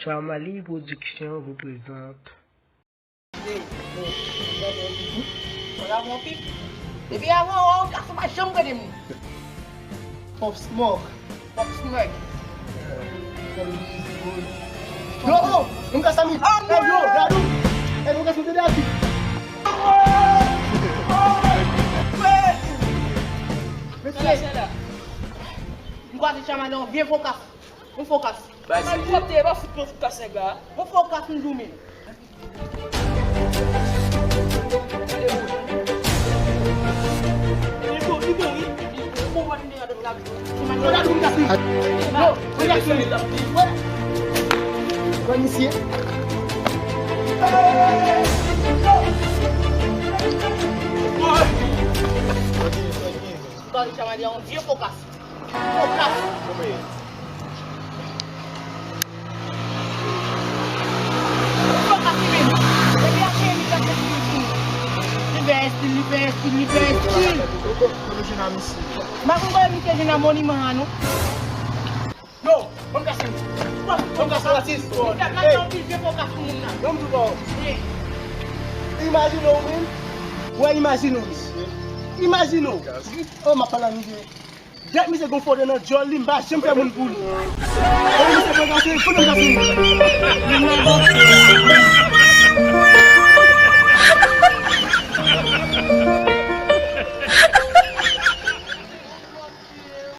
Chamali Production vous présente. Voilà mon pic. Et puis avant, on a ma chambre de nous. Pop Smoke. Pop Smoke. Non, não gasta muito. É bro, garu. É não gasta muito daqui. C'est là. On va te chamar non, viens focus. On focus. Mas se eu ter, vai ficar sem gás. On focus no domingo. Vai iniciar. Vai te chamar de um viens focus. Focus. Liberte. Mas não vai me ter na mão, mano. Não, vamos gastar. Vamos gastar assim. Vamos embora. Imaginou, hein? Ué, imaginou isso. Imaginou. Oh, mas fala nisso. Já me chegou fora na Jolly, mas sempre é muito bom. Eu não sei como é que é.